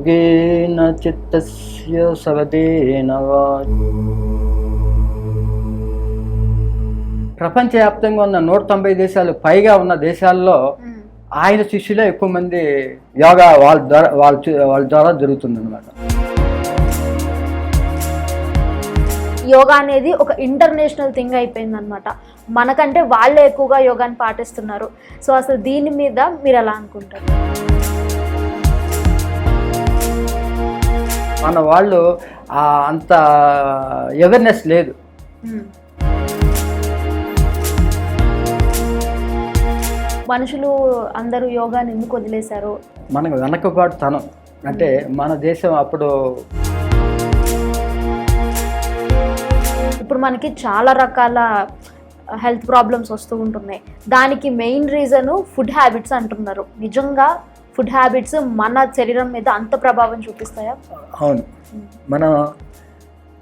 योगेन चित्तस्य सवदेन ప్రపంచవ్యాప్తంగా ఉన్న 190 దేశాలు పైగా ఉన్న దేశాల్లో ఆయన శిష్యులే ఎక్కువ మంది యోగా వాళ్ళ ద్వారా జరుగుతుంది అనమాట. యోగా అనేది ఒక ఇంటర్నేషనల్ థింగ్ అయిపోయింది అనమాట. మనకంటే వాళ్ళే ఎక్కువగా యోగాని పాటిస్తున్నారు. సో అసలు దీని మీద మీరు ఎలా అనుకుంటారు? మన వాళ్ళు అంత అవేర్నెస్ లేదు. మనుషులు అందరూ యోగాని ఎందుకు వదిలేశారు? మనకు వెనకబాటుతనం అంటే మన దేశం అప్పుడు ఇప్పుడు మనకి చాలా రకాల హెల్త్ ప్రాబ్లమ్స్ వస్తూ ఉంటున్నాయి. దానికి మెయిన్ రీజను ఫుడ్ హ్యాబిట్స్ అంటున్నారు. నిజంగా ఫుడ్ హ్యాబిట్స్ మన శరీరం మీద అంత ప్రభావం చూపిస్తాయా? అవును, మనం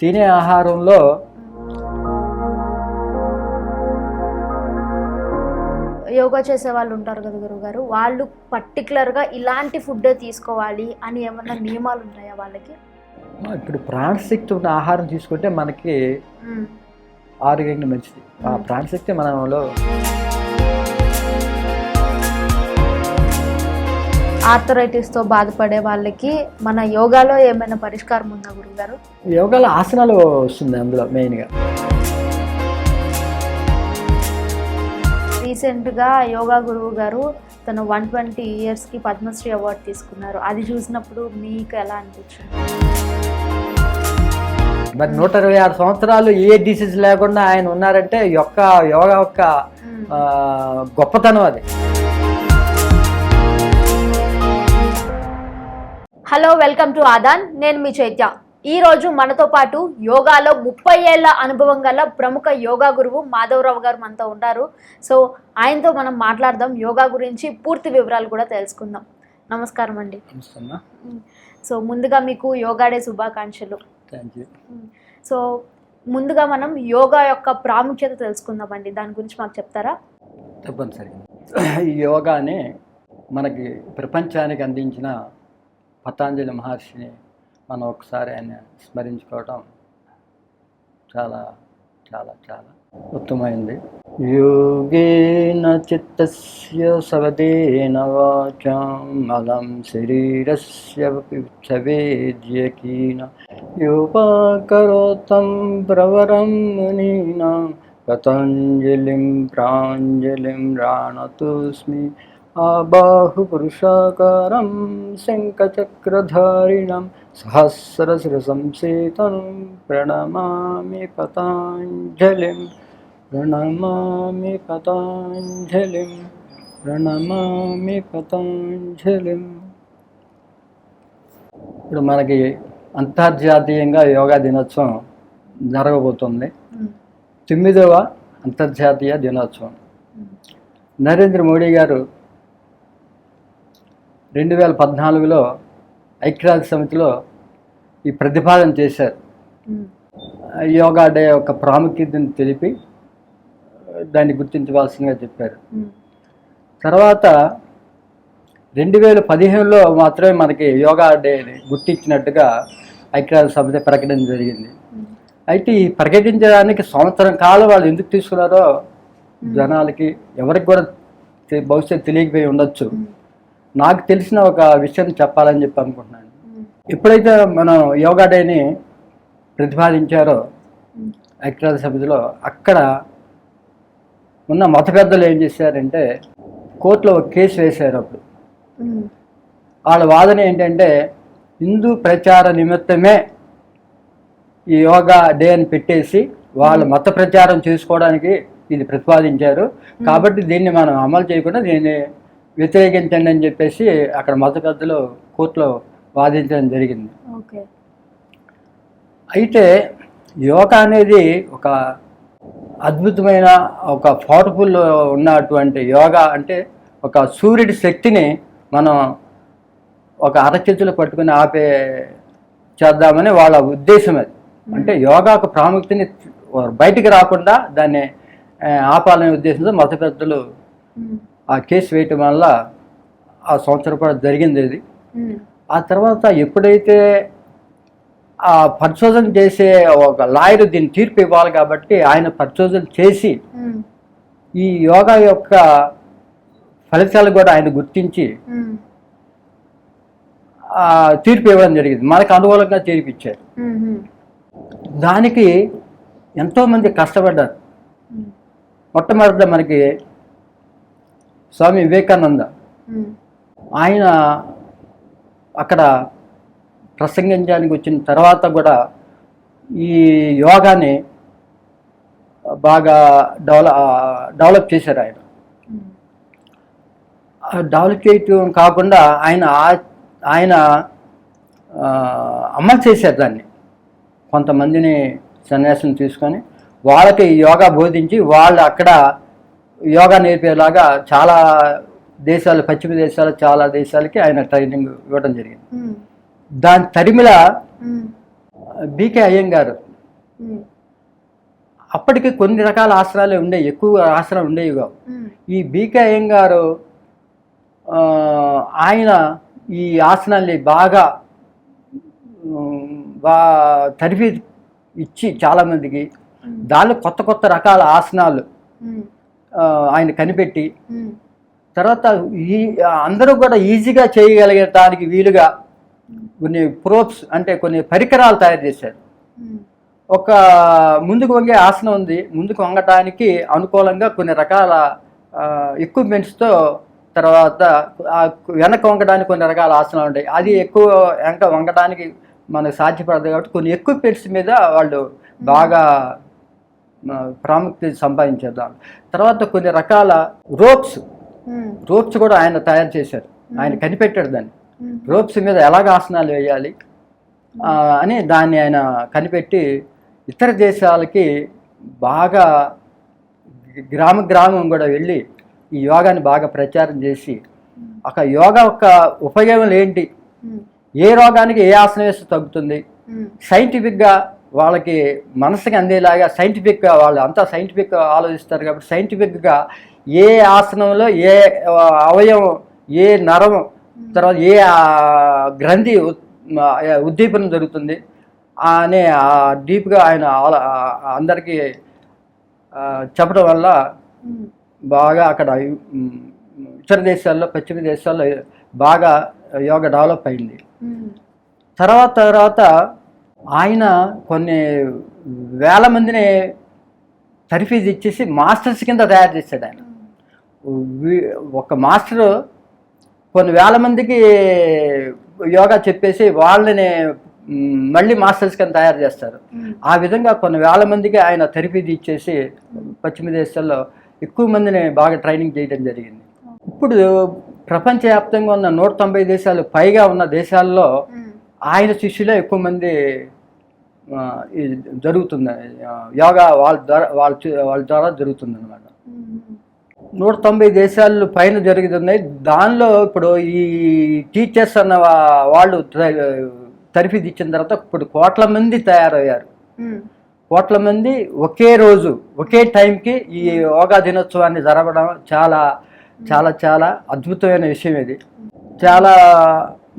తినే ఆహారంలో యోగా చేసే వాళ్ళు ఉంటారు కదా గురుగారు, వాళ్ళు పర్టికులర్గా ఇలాంటి ఫుడ్డే తీసుకోవాలి అని ఏమన్నా నియమాలు ఉంటాయా వాళ్ళకి? ఇప్పుడు ప్రాణశక్తి ఉన్న ఆహారం తీసుకుంటే మనకి ఆరోగ్యంగా మంచిది. ఆ ప్రాణశక్తి మనలో ఆర్థరైటిస్తో బాధపడే వాళ్ళకి మన యోగాలో ఏమైనా పరిష్కారం ఉందా గురుగారు? యోగాలో ఆసనాలు వస్తుంది అందులో మెయిన్గా. రీసెంట్గా యోగా గురువు గారు తను 120 ఇయర్స్కి పద్మశ్రీ అవార్డు తీసుకున్నారు. అది చూసినప్పుడు మీకు ఎలా అనిపించింది? మరి 126 సంవత్సరాలు ఏ డిసీజ్ లేకుండా ఆయన ఉన్నారంటే యోగా యొక్క గొప్పతనం అది. Hello, welcome to Aadhan. నేను మీ చైత్య. ఈరోజు మనతో పాటు యోగాలో 30 ఏళ్ల అనుభవం గల ప్రముఖ యోగా గురువు మాధవరావు గారు మనతో ఉన్నారు. సో ఆయనతో మనం మాట్లాడదాం, యోగా గురించి పూర్తి వివరాలు కూడా తెలుసుకుందాం. నమస్కారం అండి. సో ముందుగా మీకు యోగా డే శుభాకాంక్షలు. Thank you. సో ముందుగా మనం యోగా యొక్క ప్రాముఖ్యత తెలుసుకుందామండి. దాని గురించి మాకు చెప్తారా? తప్పనిసరిగా. ఈ యోగాని మనకి ప్రపంచానికి అందించిన పతంజలి మహర్షిని మనం ఒకసారి ఆయన స్మరించుకోవడం చాలా చాలా చాలా ఉత్తమమైంది. యోగేన చిత్తస్య సవదేన వాచాం అలం శరీరస్య విచ్చవేద్యకీన యోపాకరోతం ప్రవరం మునీనాం పతంజలిం ప్రాంజలిం రాణతోస్మి ఆబాహు పురుషాకారం శంఖచక్రధారిణం సహస్రశిరసంసేతం ప్రణమామి పతాంజలిం ప్రణమామి పతాంజలిం ప్రణమామి పతాంజలిం. ఇప్పుడు మనకి అంతర్జాతీయంగా యోగా దినోత్సవం జరగబోతుంది. 9వ అంతర్జాతీయ దినోత్సవం. నరేంద్ర మోడీ గారు 2014లో ఐక్యరాజ్య సమితిలో ఈ ప్రతిపాదన చేశారు. యోగా డే యొక్క ప్రాముఖ్యతను తెలిపి దాన్ని గుర్తించవలసిందిగా చెప్పారు. తర్వాత 2015లో మాత్రమే మనకి యోగా డే గుర్తించినట్టుగా ఐక్యరాజ్య సమితి ప్రకటన జరిగింది. అయితే ఈ ప్రకటించడానికి సంవత్సరం కాలం వాళ్ళు ఎందుకు తీసుకున్నారో జనాలకి ఎవరికి కూడా బహుశా తెలియకపోయి ఉండొచ్చు. నాకు తెలిసిన ఒక విషయం చెప్పాలని చెప్పి అనుకుంటున్నాను. ఎప్పుడైతే మనం యోగా డేని ప్రతిపాదించారో ఐక్యరాజ్య సమితిలో, అక్కడ ఉన్న మత పెద్దలు ఏం చేశారంటే కోర్టులో ఒక కేసు వేశారు. అప్పుడు వాళ్ళ వాదన ఏంటంటే హిందూ ప్రచార నిమిత్తమే ఈ యోగా డే అని పెట్టేసి వాళ్ళ మత ప్రచారం చేసుకోవడానికి ఇది ప్రతిపాదించారు, కాబట్టి దీన్ని మనం అమలు చేయకుండా దీన్ని వ్యతిరేకించండి అని చెప్పేసి అక్కడ మత పెద్దలు కోర్టులో వాదించడం జరిగింది. అయితే యోగా అనేది ఒక అద్భుతమైన ఒక పవర్ఫుల్ ఉన్నటువంటి యోగా అంటే ఒక సూర్యుడి శక్తిని మనం ఒక అరచేతులు పట్టుకుని ఆపే చేద్దామని వాళ్ళ ఉద్దేశం. అది అంటే యోగాకు ప్రాముఖ్యతని బయటికి రాకుండా దాన్ని ఆపాలనే ఉద్దేశంతో మత పెద్దలు ఆ కేసు వేయటం వల్ల ఆ సంవత్సరం కూడా జరిగింది. ఇది ఆ తర్వాత ఎప్పుడైతే ఆ పరిశోధన చేసే ఒక లాయర్ దీన్ని తీర్పు ఇవ్వాలి కాబట్టి ఆయన పరిశోధన చేసి ఈ యోగా యొక్క ఫలితాలు కూడా ఆయన గుర్తించి తీర్పు ఇవ్వడం జరిగింది. మనకు అనుకూలంగా తీర్పు ఇచ్చారు. దానికి ఎంతోమంది కష్టపడ్డారు. మొట్టమొదట మనకి స్వామి వివేకానంద ఆయన అక్కడ ప్రసంగించడానికి వచ్చిన తర్వాత కూడా ఈ యోగాని బాగా డెవలప్ చేశారు. డెవలప్ చేయటం కాకుండా ఆయన అమలు చేశారు దాన్ని. కొంతమందిని సన్యాసం తీసుకొని వాళ్ళకి యోగా బోధించి వాళ్ళు అక్కడ యోగా నేర్పేలాగా చాలా దేశాలు, పశ్చిమ దేశాలు చాలా దేశాలకి ఆయన ట్రైనింగ్ ఇవ్వడం జరిగింది. దాని తరిమిల బీకే అయ్యంగారు అప్పటికి కొన్ని రకాల ఆసనాలే ఉండేవి, ఎక్కువ ఆసనాలు ఉండేవి కావు. ఈ బీకే అయ్యంగారు ఆయన ఈ ఆసనాల్ని బాగా తరిపి ఇచ్చి చాలామందికి దానిలో కొత్త కొత్త రకాల ఆసనాలు ఆయన కనిపెట్టి తర్వాత అందరూ కూడా ఈజీగా చేయగలిగటానికి వీలుగా కొన్ని ప్రోప్స్ అంటే కొన్ని పరికరాలు తయారు చేశారు. ఒక ముందుకు వంగే ఆసనం ఉంది, ముందుకు వంగటానికి అనుకూలంగా కొన్ని రకాల ఎక్విప్మెంట్స్తో, తర్వాత వెనక వంగడానికి కొన్ని రకాల ఆసనాలు ఉంటాయి. అది ఎక్కువ వెనక వంగడానికి మనకు సాధ్యపడదు కాబట్టి కొన్ని ఎక్విప్మెంట్స్ మీద వాళ్ళు బాగా ప్రాముఖ్యత సంపాదించేద్దాం. తర్వాత కొన్ని రకాల రోప్స్ కూడా ఆయన తయారు చేశారు. ఆయన కనిపెట్టాడు దాన్ని. రోప్స్ మీద ఎలాగ ఆసనాలు వేయాలి అని దాన్ని ఆయన కనిపెట్టి ఇతర దేశాలకి బాగా గ్రామం కూడా వెళ్ళి ఈ యోగాని బాగా ప్రచారం చేసి అక్కడ యోగా యొక్క ఉపయోగం ఏంటి, ఏ రోగానికి ఏ ఆసనం వేస్తే తగ్గుతుంది, సైంటిఫిక్గా వాళ్ళకి మనసుకి అందేలాగా సైంటిఫిక్గా వాళ్ళు అంతా సైంటిఫిక్గా ఆలోచిస్తారు కాబట్టి సైంటిఫిక్గా ఏ ఆసనంలో ఏ అవయవం, ఏ నరం, తర్వాత ఏ గ్రంథి ఉద్దీపన జరుగుతుంది అనే డీప్గా ఆయన అందరికీ చెప్పడం వల్ల బాగా అక్కడ ఇతర దేశాల్లో, పశ్చిమ దేశాల్లో బాగా యోగా డెవలప్ అయింది. తర్వాత ఆయన కొన్ని వేల మందిని తర్ఫీజ్ ఇచ్చేసి మాస్టర్స్ కింద తయారు చేశాడు. ఆయన ఒక మాస్టరు కొన్ని వేల మందికి యోగా చెప్పేసి వాళ్ళని మళ్ళీ మాస్టర్స్ కింద తయారు చేస్తారు. ఆ విధంగా కొన్ని వేల మందికి ఆయన తర్ఫీజ్ ఇచ్చేసి పశ్చిమ దేశాల్లో ఎక్కువ మందిని బాగా ట్రైనింగ్ చేయడం జరిగింది. ఇప్పుడు ప్రపంచవ్యాప్తంగా ఉన్న 190 దేశాలు పైగా ఉన్న దేశాల్లో ఆయన శిష్యులే ఎక్కువ మంది జరుగుతుంది. యోగా వాళ్ళ ద్వారా జరుగుతుంది అన్నమాట. 190 దేశాలు పైన జరుగుతున్నాయి. దానిలో ఇప్పుడు ఈ టీచర్స్ అన్న వాళ్ళు తర్ఫీదు ఇచ్చిన తర్వాత ఇప్పుడు కోట్ల మంది తయారయ్యారు. కోట్ల మంది ఒకే రోజు ఒకే టైంకి ఈ యోగా దినోత్సవాన్ని జరపడం చాలా చాలా చాలా అద్భుతమైన విషయం. ఇది చాలా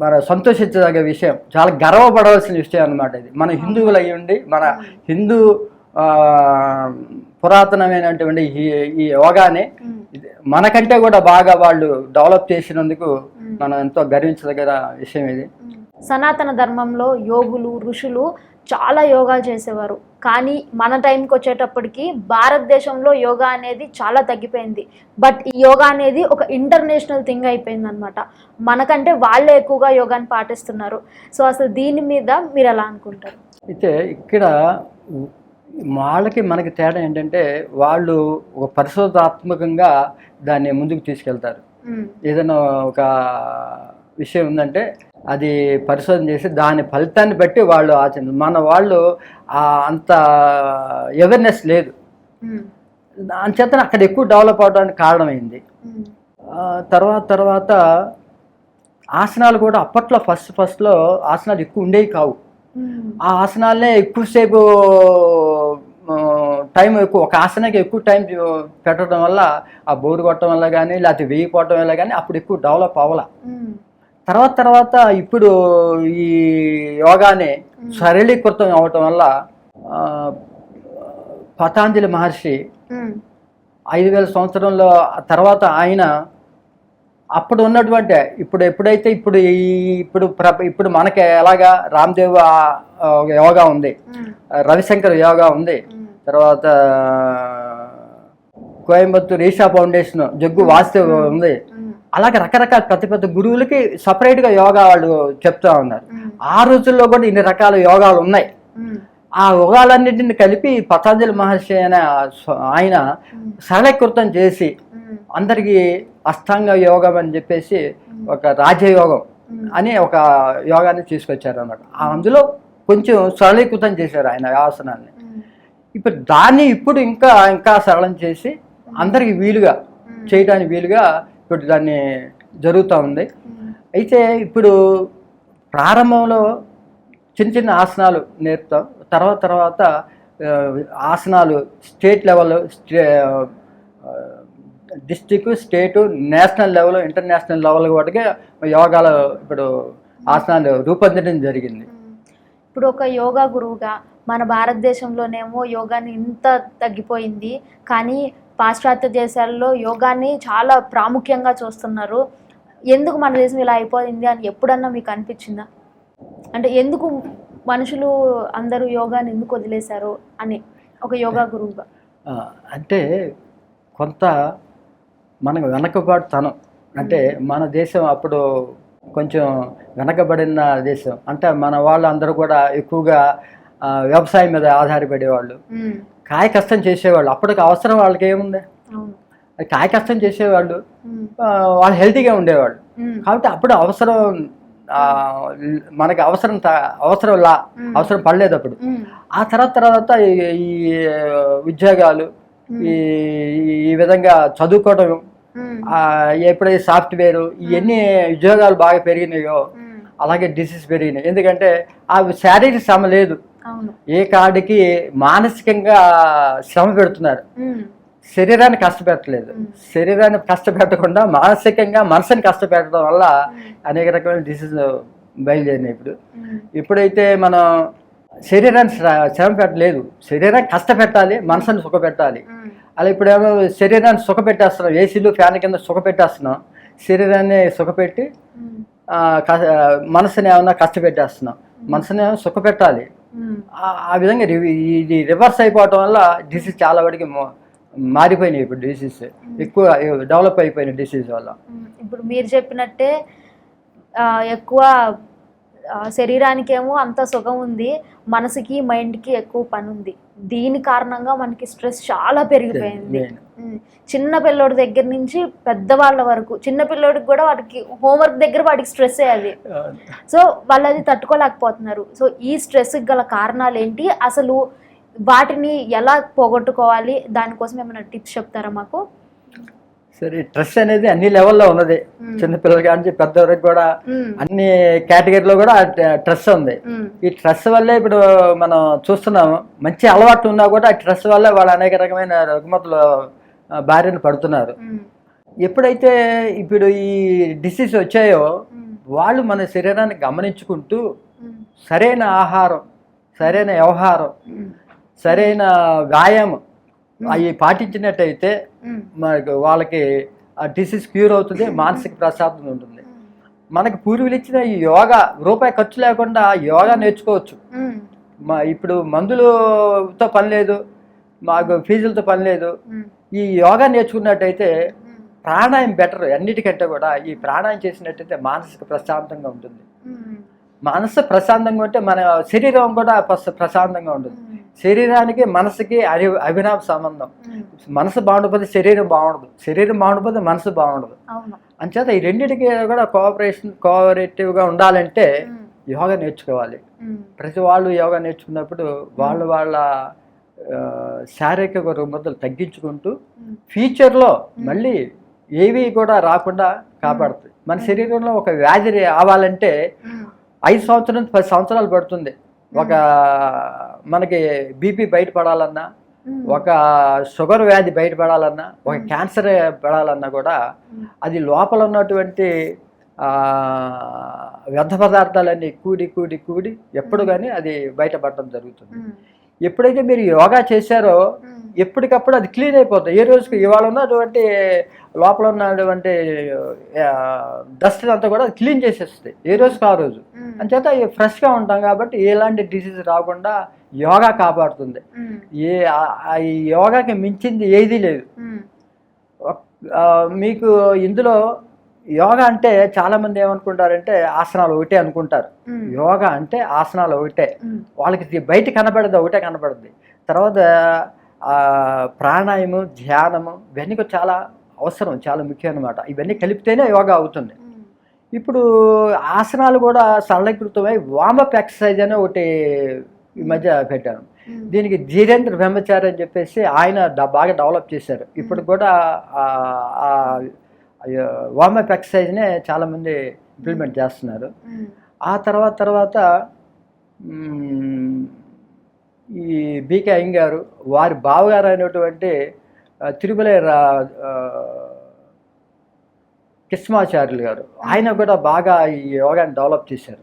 మన సంతోషించదగ్గ విషయం, చాలా గర్వపడవలసిన విషయం అన్నమాట. ఇది మన హిందువులు అయ్యి ఉండి మన హిందూ పురాతనమైనటువంటి ఈ యోగాని మనకంటే కూడా బాగా వాళ్ళు డెవలప్ చేసినందుకు మనం ఎంతో గర్వించదగ్గ విషయం ఇది. సనాతన ధర్మంలో యోగులు, ఋషులు చాలా యోగాలు చేసేవారు. కానీ మన టైంకి వచ్చేటప్పటికి భారతదేశంలో యోగా అనేది చాలా తగ్గిపోయింది. బట్ ఈ యోగా అనేది ఒక ఇంటర్నేషనల్ థింగ్ అయిపోయింది అనమాట. మనకంటే వాళ్ళే ఎక్కువగా యోగాని పాటిస్తున్నారు. సో అసలు దీని మీద మీరు ఎలా అనుకుంటారు? అయితే ఇక్కడ వాళ్ళకి మనకి తేడా ఏంటంటే వాళ్ళు ఒక పరిశోధనాత్మకంగా దాన్ని ముందుకు తీసుకెళ్తారు. ఏదైనా ఒక విషయం ఉందంటే అది పరిశోధన చేసి దాని ఫలితాన్ని బట్టి వాళ్ళు ఆచరణ. మన వాళ్ళు అంత అవేర్నెస్ లేదు. అంచేత అక్కడ ఎక్కువ డెవలప్ అవడానికి కారణమైంది. తర్వాత ఆసనాలు కూడా అప్పట్లో ఫస్ట్లో ఆసనాలు ఎక్కువ ఉండేవి కావు. ఆ ఆసనాలనే ఎక్కువసేపు టైం ఒక ఆసనానికి ఎక్కువ టైం పెట్టడం వల్ల ఆ బోరు కొట్టడం వల్ల కానీ లేకపోతే వేయిపోవటం వల్ల కానీ అప్పుడు ఎక్కువ డెవలప్ అవ్వాల. తర్వాత ఇప్పుడు ఈ యోగాని సరళీకృతం అవటం వల్ల పతాంజలి మహర్షి 5000 సంవత్సరంలో తర్వాత ఆయన అప్పుడు ఉన్నటువంటి ఎప్పుడైతే ఇప్పుడు మనకి ఎలాగా రామ్దేవ్ యోగా ఉంది, రవిశంకర్ యోగా ఉంది, తర్వాత కోయంబత్తూర్ ఈషా ఫౌండేషన్ జగ్గు వాసుదేవ్ ఉంది, అలాగే రకరకాల పెద్ద గురువులకి సపరేట్గా యోగా వాళ్ళు చెప్తా ఉన్నారు. ఆ రోజుల్లో కూడా ఇన్ని రకాల యోగాలు ఉన్నాయి. ఆ యోగాలన్నింటిని కలిపి పతాంజలి మహర్షి అయిన ఆయన సరళీకృతం చేసి అందరికీ అష్టాంగ యోగం అని చెప్పేసి ఒక రాజయోగం అని ఒక యోగాన్ని తీసుకొచ్చారు అన్నమాట. అందులో కొంచెం సరళీకృతం చేశారు ఆయన ఆసనాన్ని. దాన్ని ఇంకా సరళం చేసి అందరికి వీలుగా చేయడానికి వీలుగా ఇప్పుడు దాన్ని జరుగుతూ ఉంది. అయితే ఇప్పుడు ప్రారంభంలో చిన్న ఆసనాలు నేర్పుతాం, తర్వాత ఆసనాలు స్టేట్ లెవెల్, డిస్ట్రిక్ట్, స్టేటు, నేషనల్ లెవెల్, ఇంటర్నేషనల్ లెవెల్ వాటికి యోగాలు ఇప్పుడు ఆసనాలు రూపొందించడం జరిగింది. ఇప్పుడు ఒక యోగా గురువుగా మన భారతదేశంలోనేమో యోగాని ఇంత తగ్గిపోయింది, కానీ పాశ్చాత్య దేశాల్లో యోగాని చాలా ప్రాముఖ్యంగా చూస్తున్నారు. ఎందుకు మన దేశం ఇలా అయిపోయింది అని ఎప్పుడన్నా మీకు అనిపించిందా? అంటే ఎందుకు మనుషులు అందరూ యోగాని ఎందుకు వదిలేశారు అని ఒక యోగా గురువుగా? అంటే కొంత మనకు వెనకబాటుతనం, అంటే మన దేశం అప్పుడు కొంచెం వెనకబడిన దేశం. అంటే మన వాళ్ళు అందరూ కూడా ఎక్కువగా వ్యవసాయం మీద ఆధారపడేవాళ్ళు, కాయ కష్టం చేసేవాళ్ళు. అప్పటికి అవసరం వాళ్ళకి ఏముంది, కాయ కష్టం చేసేవాళ్ళు, వాళ్ళు హెల్తీగా ఉండేవాళ్ళు. కాబట్టి అప్పుడు అవసరం మనకి అవసరం పడలేదు అప్పుడు. ఆ తర్వాత ఈ ఉద్యోగాలు, ఈ విధంగా చదువుకోవడం, ఎప్పుడైతే సాఫ్ట్వేర్ ఇవన్నీ ఉద్యోగాలు బాగా పెరిగినాయో అలాగే డిసీజ్ పెరిగినాయి. ఎందుకంటే అవి శారీరక శ్రమ లేదు, ఏ కాడికి మానసికంగా శ్రమ పెడుతున్నారు, శరీరాన్ని కష్టపెట్టలేదు. శరీరాన్ని కష్టపెట్టకుండా మానసికంగా మనసుని కష్టపెట్టడం వల్ల అనేక రకమైన డిసీజ్ బయలుదేరినాయి. ఇప్పుడైతే మనం శరీరాన్ని శ్రమ పెట్టలేదు, శరీరాన్ని కష్టపెట్టాలి, మనసుని సుఖపెట్టాలి. అలా ఇప్పుడేమో శరీరాన్ని సుఖపెట్టేస్తున్నాం, ఏసీలు ఫ్యాన్ కింద సుఖపెట్టేస్తున్నాం, శరీరాన్ని సుఖపెట్టి మనసుని ఏమన్నా కష్టపెట్టేస్తున్నాం, మనసుని ఏమో సుఖపెట్టాలి. ఆ విధంగా ఇది రివర్స్ అయిపోవటం వల్ల డిసీజ్ చాలా వాటికి మారిపోయినాయి. ఇప్పుడు డిసీజ్ ఎక్కువ డెవలప్ అయిపోయినాయి డిసీజ్ వల్ల. ఇప్పుడు మీరు చెప్పినట్టే ఎక్కువ శరీరానికేమో అంత సుఖం ఉంది, మనసుకి మైండ్కి ఎక్కువ పని ఉంది. దీని కారణంగా మనకి స్ట్రెస్ చాలా పెరిగిపోయింది. చిన్న పిల్లోడి దగ్గర నుంచి పెద్దవాళ్ళ వరకు, చిన్న పిల్లోడికి కూడా వాడికి హోంవర్క్ దగ్గర వాడికి స్ట్రెస్ అది. సో వాళ్ళు అది తట్టుకోలేకపోతున్నారు. సో ఈ స్ట్రెస్కి గల కారణాలు ఏంటి, అసలు వాటిని ఎలా పోగొట్టుకోవాలి, దానికోసం ఏమైనా టిప్స్ చెప్తారా మాకు? సరే, స్ట్రెస్ అనేది అన్ని లెవెల్లో ఉన్నది, చిన్నపిల్లలకి నుంచి పెద్దవారికి కూడా అన్ని కేటగిరీలో కూడా స్ట్రెస్ ఉంది. ఈ స్ట్రెస్ వల్లే ఇప్పుడు మనం చూస్తున్నాము, మంచి అలవాటు ఉన్నా కూడా ఆ స్ట్రెస్ వల్లే వాళ్ళు అనేక రకమైన రుగ్మతలు బారిన పడుతున్నారు. ఎప్పుడైతే ఇప్పుడు ఈ డిసీజ్ వచ్చాయో వాళ్ళు మన శరీరాన్ని గమనించుకుంటూ సరైన ఆహారం, సరైన వ్యవహారం, సరైన వ్యాయామం అవి పాటించినట్టయితే మనకు వాళ్ళకి ఆ డిసీజ్ క్యూర్ అవుతుంది, మానసిక ప్రశాంతత ఉంటుంది. మనకు పూర్వీకులు ఇచ్చిన ఈ యోగా రూపాయి ఖర్చు లేకుండా యోగా నేర్చుకోవచ్చు. ఇప్పుడు మందులతో పని లేదు, మాకు ఫీజులతో పని లేదు. ఈ యోగా నేర్చుకున్నట్టయితే ప్రాణాయం బెటర్ అన్నిటికంటే కూడా. ఈ ప్రాణాయం చేసినట్టయితే మానసిక ప్రశాంతంగా ఉంటుంది. మనసు ప్రశాంతంగా ఉంటే మన శరీరం కూడా ప్రశాంతంగా ఉంటుంది. శరీరానికి మనసుకి అవినాభ సంబంధం. మనసు బాగుండకపోతే శరీరం బాగుండదు, శరీరం బాగుండకపోతే మనసు బాగుండదు. అంచేత ఈ రెండింటికి కూడా కోఆపరేటివ్గా ఉండాలంటే యోగా నేర్చుకోవాలి. ప్రతి వాళ్ళు యోగా నేర్చుకున్నప్పుడు వాళ్ళ శారీరక రుగ్మతలు తగ్గించుకుంటూ ఫ్యూచర్లో మళ్ళీ ఏవి కూడా రాకుండా కాపాడుతుంది. మన శరీరంలో ఒక వ్యాధి రావాలంటే 5 సంవత్సరం 10 సంవత్సరాలు పడుతుంది. ఒక మనకి బీపీ బయటపడాలన్నా, ఒక షుగర్ వ్యాధి బయటపడాలన్నా, ఒక క్యాన్సర్ పడాలన్నా కూడా అది లోపల ఉన్నటువంటి వ్యర్థ పదార్థాలన్నీ కూడి కూడి కూడి ఎప్పుడు కానీ అది బయటపడటం జరుగుతుంది. ఎప్పుడైతే మీరు యోగా చేశారో ఎప్పటికప్పుడు అది క్లీన్ అయిపోతుంది. ఏ రోజుకి ఇవాళ ఉన్నటువంటి లోపల ఉన్నటువంటి డస్ట్ అంతా కూడా అది క్లీన్ చేసేస్తుంది ఏ రోజుకి ఆ రోజు. అంచేత ఫ్రెష్గా ఉంటాం కాబట్టి ఎలాంటి డిసీజ్ రాకుండా యోగా కాపాడుతుంది. ఈ యోగాకి మించింది ఏదీ లేదు. మీకు ఇందులో యోగా అంటే చాలా మంది ఏమనుకుంటారంటే ఆసనాలు ఒకటే అనుకుంటారు. యోగా అంటే ఆసనాలు ఒకటే, వాళ్ళకి బయట కనబడదు, ఒకటే కనబడుద్ది. తర్వాత ప్రాణాయామము, ధ్యానము ఇవన్నీ చాలా అవసరం, చాలా ముఖ్యం అన్నమాట. ఇవన్నీ కలిపితేనే యోగా అవుతుంది. ఇప్పుడు ఆసనాలు కూడా సరళీకృతమై వార్మప్ ఎక్సర్సైజ్ అని ఒకటి ఈ మధ్య పెట్టాను. దీనికి ధీరేంద్ర బ్రహ్మచారి అని చెప్పేసి ఆయన బాగా డెవలప్ చేశారు. ఇప్పుడు కూడా వార్మప్ ఎక్సర్సైజ్నే చాలామంది ఇంప్లిమెంట్ చేస్తున్నారు. ఆ తర్వాత ఈ బీకే అయ్యంగారు వారి బావగారు అయినటువంటి తిరుమల కృష్ణమాచార్యులు గారు, ఆయన కూడా బాగా ఈ యోగాని డెవలప్ చేశారు.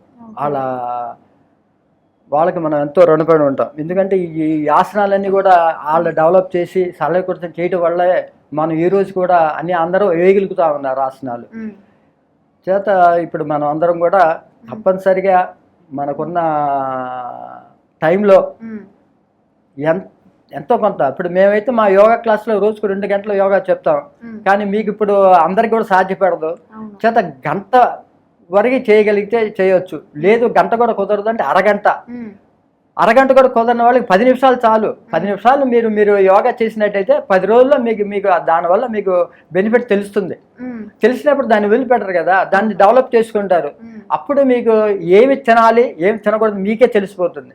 వాళ్ళకి మనం ఎంతో రుణపడి ఉంటాం. ఎందుకంటే ఈ ఆసనాలన్నీ కూడా వాళ్ళు డెవలప్ చేసి సరళీకృతం చేయటం వల్లే మనం ఈ రోజు కూడా అందరూ వేయగలుగుతా ఉన్నారు ఆసనాలు చేత. ఇప్పుడు మనం అందరం కూడా తప్పనిసరిగా మనకున్న టైంలో ఎంతో కొంత, ఇప్పుడు మేమైతే మా యోగా క్లాస్లో రోజుకు 2 గంటలు యోగా చెప్తాం. కానీ మీకు ఇప్పుడు అందరికి కూడా సాధ్యపడదు చేత గంట వరకు చేయగలిగితే చేయొచ్చు, లేదు గంట కూడా కుదరదు అంటే అరగంట కూడా కుదరని వాళ్ళకి 10 నిమిషాలు చాలు. 10 నిమిషాలు మీరు యోగా చేసినట్టయితే 10 రోజుల్లో మీకు దానివల్ల మీకు బెనిఫిట్ తెలుస్తుంది. తెలిసినప్పుడు దాన్ని వదిలిపెట్టరు కదా, దాన్ని డెవలప్ చేసుకుంటారు. అప్పుడు మీకు ఏమి తినాలి ఏమి తినకూడదు మీకే తెలిసిపోతుంది.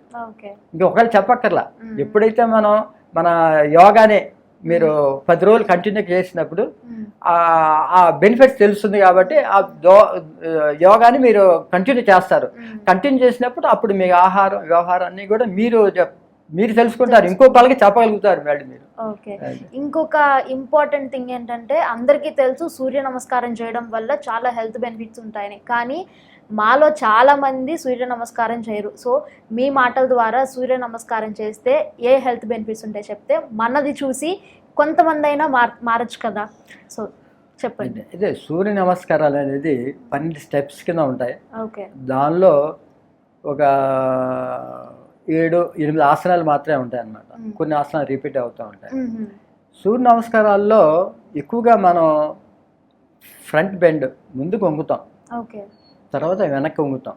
ఇంకొకళ్ళు చెప్పక్కర్లా. ఎప్పుడైతే మన యోగానే మీరు 10 రోజులు కంటిన్యూ చేసినప్పుడు ఆ బెనిఫిట్స్ తెలుస్తుంది. కాబట్టి ఆ యోగాని మీరు కంటిన్యూ చేస్తారు. కంటిన్యూ చేసినప్పుడు అప్పుడు మీ ఆహారం వ్యవహారాన్ని కూడా మీరు తెలుసుకుంటారు, ఇంకొకళ్ళకి చెప్పగలుగుతారు మేడం మీరు. ఓకే, ఇంకొక ఇంపార్టెంట్ థింగ్ ఏంటంటే అందరికీ తెలుసు సూర్య నమస్కారం చేయడం వల్ల చాలా హెల్త్ బెనిఫిట్స్ ఉంటాయని. కానీ మాలో చాలా మంది సూర్య నమస్కారం చేయరు. సో మీ మాటల ద్వారా సూర్య నమస్కారం చేస్తే ఏ హెల్త్ బెనిఫిట్స్ ఉంటాయి చెప్తే మనది చూసి కొంతమంది అయినా మారచ్చు కదా. సో చెప్పండి. ఇదే సూర్య నమస్కారాలు అనేది 12 స్టెప్స్ కింద ఉంటాయి. ఓకే, దానిలో ఒక 7-8 ఆసనాలు మాత్రమే ఉంటాయి అన్నమాట. కొన్ని ఆసనాలు రిపీట్ అవుతూ ఉంటాయి. సూర్య నమస్కారాల్లో ఎక్కువగా మనం ఫ్రంట్ బెండ్, ముందుకు వంగుతాం, ఓకే, తర్వాత వెనక్కి వంగుతాం.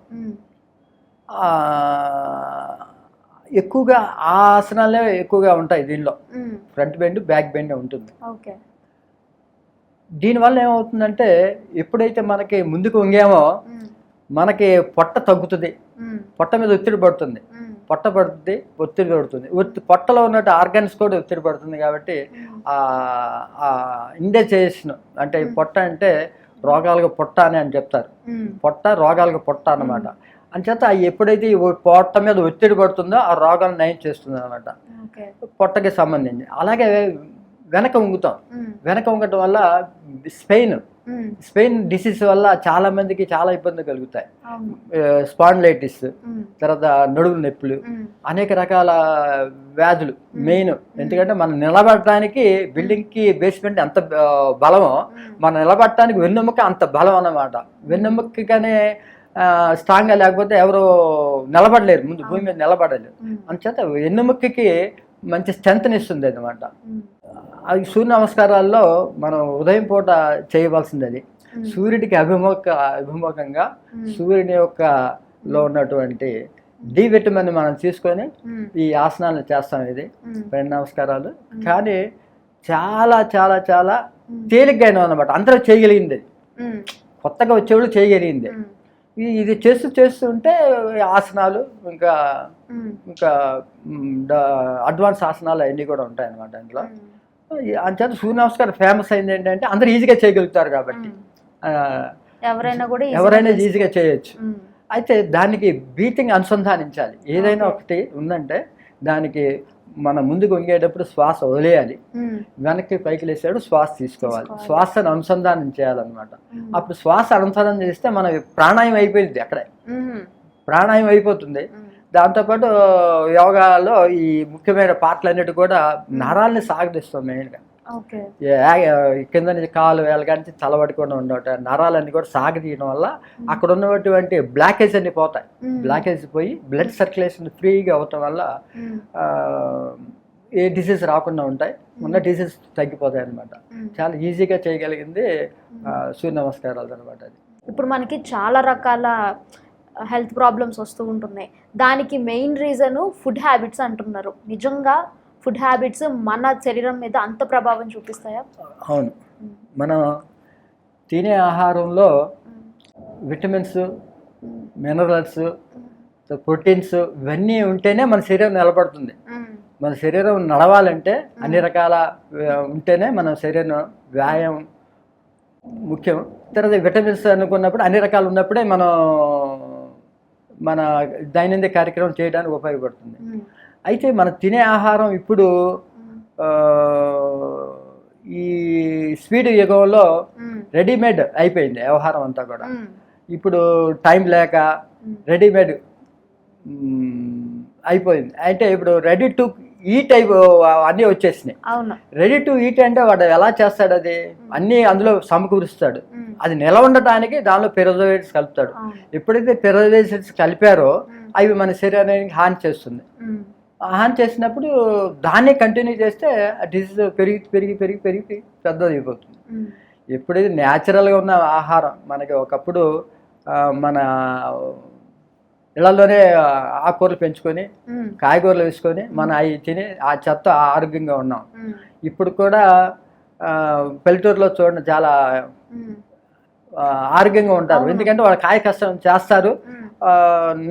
ఎక్కువగా ఆ ఆసనాలే ఎక్కువగా ఉంటాయి దీనిలో. ఫ్రంట్ బెండ్, బ్యాక్ బెండ్ ఉంటుంది. ఓకే, దీనివల్ల ఏమవుతుందంటే ఎప్పుడైతే మనకి ముందుకు వంగామో మనకి పొట్ట తగ్గుతుంది, పొట్ట మీద ఒత్తిడి పడుతుంది, ఒత్తిడి పడుతుంది. పొట్టలో ఉన్నట్టు ఆర్గన్స్ కూడా ఒత్తిడి పడుతుంది. కాబట్టి ఇండైజెషన్ అంటే పొట్ట అంటే రోగాలకు పొట్ట అని చెప్తారు. పొట్ట రోగాలకు పొట్ట అన్నమాట. అంచేత ఎప్పుడైతే పొట్ట మీద ఒత్తిడి పడుతుందో ఆ రోగాలను నయం చేస్తుంది అన్నమాట, పొట్టకి సంబంధించి. అలాగే వెనక వంగుతాం. వెనక వంగటం వల్ల స్పెయిన్ డిసీజ్ వల్ల చాలా మందికి చాలా ఇబ్బంది కలుగుతాయి. స్పాండిలైటిస్, తర్వాత నడుము నొప్పులు, అనేక రకాల వ్యాధులు. మెయిన్ ఎందుకంటే మనం నిలబడటానికి బిల్డింగ్కి బేస్మెంట్ ఎంత బలమో మనం నిలబడటానికి వెన్నెముక అంత బలం అన్నమాట. వెన్నెముకగానే స్ట్రాంగ్గా లేకపోతే ఎవరు నిలబడలేరు, ముందు భూమి మీద నిలబడలేరు. అందుచేత వెన్నెముకకి మంచి స్ట్రెంత్ని ఇస్తుంది అన్నమాట. అది సూర్య నమస్కారాల్లో మనం ఉదయం పూట చేయవలసింది. అది సూర్యుడికి అభిముఖంగా సూర్యుని లో ఉన్నటువంటి డి విటమిన్ మనం తీసుకొని ఈ ఆసనాలను చేస్తాం. ఇది 2 నమస్కారాలు. కానీ చాలా చాలా చాలా తేలిగ్గా అన్నమాట, అందరూ చేయగలిగింది, కొత్తగా వచ్చేవాళ్ళు చేయగలిగింది. ఇది చేస్తుంటే ఆసనాలు ఇంకా అడ్వాన్స్ ఆసనాలు అవన్నీ కూడా ఉంటాయి అన్నమాట ఇంట్లో. అంచేత సూర్య నమస్కారం ఫేమస్ అయింది ఏంటంటే అందరూ ఈజీగా చేయగలుగుతారు కాబట్టి ఎవరైనా ఈజీగా చేయొచ్చు. అయితే దానికి బ్రీతింగ్ అనుసంధానించాలి. ఏదైనా ఒకటి ఉందంటే దానికి మనం ముందుకు వంగేటప్పుడు శ్వాస వదిలేయాలి, వెనక్కి పైకి లేసేటప్పుడు శ్వాస తీసుకోవాలి, శ్వాసను అనుసంధానం చేయాలన్నమాట. అప్పుడు శ్వాస అనుసంధానం చేస్తే మన ప్రాణాయం అయిపోయింది, అక్కడే ప్రాణాయం అయిపోతుంది. దాంతోపాటు యోగాలో ఈ ముఖ్యమైన పాటలన్నిటి కూడా నరాల్ని సాగదీస్తాం. మెయిన్గా కింద నుంచి కాలు వేలగాంచి తలబడకుండా ఉండట నరాలన్నీ కూడా సాగదీయడం వల్ల అక్కడ ఉన్నటువంటి బ్లాకేజ్ అన్ని పోతాయి. బ్లాకేజ్ పోయి బ్లడ్ సర్క్యులేషన్ ఫ్రీగా అవటం వల్ల ఏ డిసీజ్ రాకుండా ఉంటాయి, ఉన్న డిసీజ్ తగ్గిపోతాయి అనమాట. చాలా ఈజీగా చేయగలిగింది సూర్య నమస్కారాలు అనమాట. అది ఇప్పుడు మనకి చాలా రకాల హెల్త్ ప్రాబ్లమ్స్ వస్తూ ఉంటున్నాయి. దానికి మెయిన్ రీజను ఫుడ్ హ్యాబిట్స్ అంటున్నారు. నిజంగా ఫుడ్ హ్యాబిట్స్ మన శరీరం మీద అంత ప్రభావం చూపిస్తాయా? అవును, మనం తినే ఆహారంలో విటమిన్స్, మినరల్స్, ప్రోటీన్స్ ఇవన్నీ ఉంటేనే మన శరీరం నిలబడుతుంది. మన శరీరం నడవాలంటే అన్ని రకాల ఉంటేనే మన శరీరం వ్యాయామం ముఖ్యం. తర్వాత విటమిన్స్ అనుకున్నప్పుడు అన్ని రకాలు ఉన్నప్పుడే మనం మన దైనందిన కార్యక్రమం చేయడానికి ఉపయోగపడుతుంది. అయితే మనం తినే ఆహారం ఇప్పుడు ఈ స్పీడ్ యుగంలో రెడీమేడ్ అయిపోయింది వ్యవహారం అంతా కూడా. ఇప్పుడు టైం లేక రెడీమేడ్ అయిపోయింది. అంటే ఇప్పుడు రెడీ టు ఈట్ అన్నీ వచ్చేసినాయి. రెడీ టు ఈట్ అంటే వాడు ఎలా చేస్తాడు, అది అన్నీ అందులో సమకూరుస్తాడు. అది నిల ఉండటానికి దానిలో ప్రిజర్వేటివ్స్ కలుపుతాడు. ఎప్పుడైతే ప్రిజర్వేటివ్స్ కలిపారో అవి మన శరీరానికి హాని చేస్తుంది. హాని చేసినప్పుడు దాన్ని కంటిన్యూ చేస్తే డిసీజ్ పెరిగి పెరిగి పెరిగి పెరిగి పెద్దది అయిపోతుంది. ఎప్పుడైతే న్యాచురల్గా ఉన్న ఆహారం మనకి ఒకప్పుడు మన ఇళ్లలోనే ఆకుకూరలు పెంచుకొని కాయగూరలు వేసుకొని మనం అవి తిని ఆ చెత్త ఆరోగ్యంగా ఉన్నాం. ఇప్పుడు కూడా పల్లెటూరులో చూడండి చాలా ఆరోగ్యంగా ఉంటారు. ఎందుకంటే వాళ్ళు కాయ కష్టం చేస్తారు,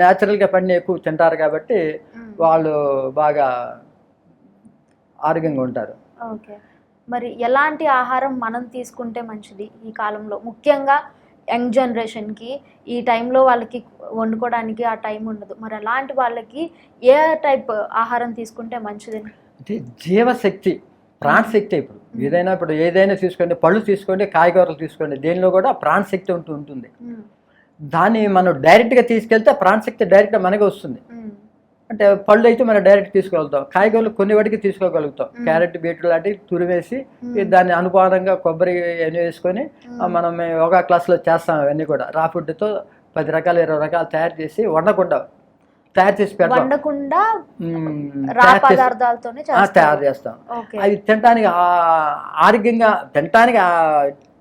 న్యాచురల్గా పండిన ఎక్కువ తింటారు కాబట్టి వాళ్ళు బాగా ఆరోగ్యంగా ఉంటారు. ఓకే, మరి ఎలాంటి ఆహారం మనం తీసుకుంటే మంచిది ఈ కాలంలో? ముఖ్యంగా యంగ్ జనరేషన్కి ఈ టైంలో వాళ్ళకి వండుకోవడానికి ఆ టైం ఉండదు. మరి అలాంటి వాళ్ళకి ఏ టైప్ ఆహారం తీసుకుంటే మంచిది? అంటే జీవశక్తి, ప్రాణశక్తి. ఇప్పుడు ఏదైనా తీసుకోండి, పళ్ళు తీసుకోండి, కాయగూరలు తీసుకోండి, దేనిలో కూడా ప్రాణశక్తి ఉంటుంది. దాన్ని మనం డైరెక్ట్గా తీసుకెళ్తే ప్రాణశక్తి డైరెక్ట్గా మనకి వస్తుంది. అంటే పళ్ళు అయితే మనం డైరెక్ట్ తీసుకోగలుగుతాం, కాయగూరలు కొన్ని వాటికి తీసుకోగలుగుతాం. క్యారెట్, బీట్రూట్ లాంటివి తురివేసి దాన్ని అనుపానంగా కొబ్బరి అన్నీ వేసుకొని మనం యోగా క్లాస్లో చేస్తాం. అవన్నీ కూడా రా ఫుడ్తో 10 రకాలు 20 రకాలు తయారు చేసి వండకుండా తయారు చేసి పెడతాం. తయారు చేస్తాం. అవి తినడానికి ఆరోగ్యంగా, తినడానికి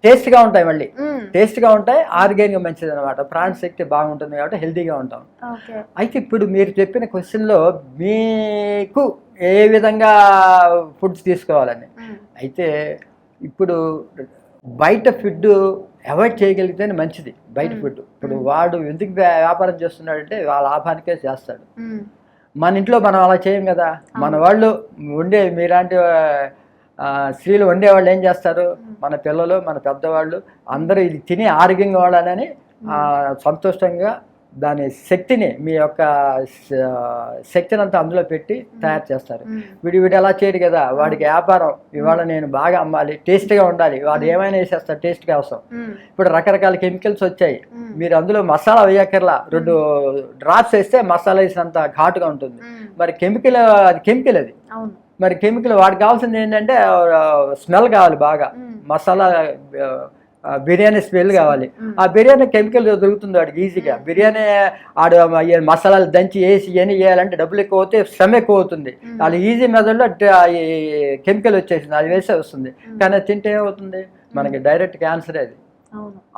టేస్ట్గా ఉంటాయి, మళ్ళీ టేస్ట్గా ఉంటాయి, ఆరోగ్యంగా మంచిది అనమాట. ప్రాణశక్తి బాగుంటుంది కాబట్టి హెల్తీగా ఉంటాం. అయితే ఇప్పుడు మీరు చెప్పిన క్వశ్చన్లో మీకు ఏ విధంగా ఫుడ్స్ తీసుకోవాలని, అయితే ఇప్పుడు బయట ఫుడ్ అవాయిడ్ చేయగలిగితే మంచిది. బయట ఫుడ్ ఇప్పుడు వాడు ఎందుకు వ్యాపారం చేస్తున్నాడంటే వాళ్ళ లాభానికే చేస్తాడు. మన ఇంట్లో మనం అలా చేయం కదా. మన వాళ్ళు ఉండే మీలాంటి స్త్రీలు వండేవాళ్ళు ఏం చేస్తారు, మన పిల్లలు, మన పెద్దవాళ్ళు అందరూ ఇది తిని ఆరోగ్యంగా వాడాలని సంతోషంగా దాని శక్తిని, మీ యొక్క శక్తిని అంతా అందులో పెట్టి తయారు చేస్తారు. వీడు అలా చేయడు కదా. వాడికి వ్యాపారం ఇవాళ నేను బాగా అమ్మాలి, టేస్ట్గా ఉండాలి, వాడు ఏమైనా వేసేస్తారు టేస్ట్ కోసం. ఇప్పుడు రకరకాల కెమికల్స్ వచ్చాయి. మీరు అందులో మసాలా వేయక్కర్లా, 2 డ్రాప్స్ వేస్తే మసాలా వేసినంత ఘాటుగా ఉంటుంది. మరి కెమికల్, అది కెమికల్. అది మరి కెమికల్ వాడికి కావాల్సింది ఏంటంటే స్మెల్ కావాలి, బాగా మసాలా బిర్యానీ స్మెల్ కావాలి. ఆ బిర్యానీ కెమికల్ దొరుకుతుంది వాడికి ఈజీగా. బిర్యానీ ఆడు మసాలాలు దంచి వేసి ఇవన్నీ వేయాలంటే డబ్బులు ఎక్కువ అవుతాయి, శ్రమ ఎక్కువ అవుతుంది. వాళ్ళు ఈజీ మెథడ్లో కెమికల్ వచ్చేసింది, అది వేసే వస్తుంది. కానీ అది తింటే ఏమవుతుంది, మనకి డైరెక్ట్ క్యాన్సర్. అది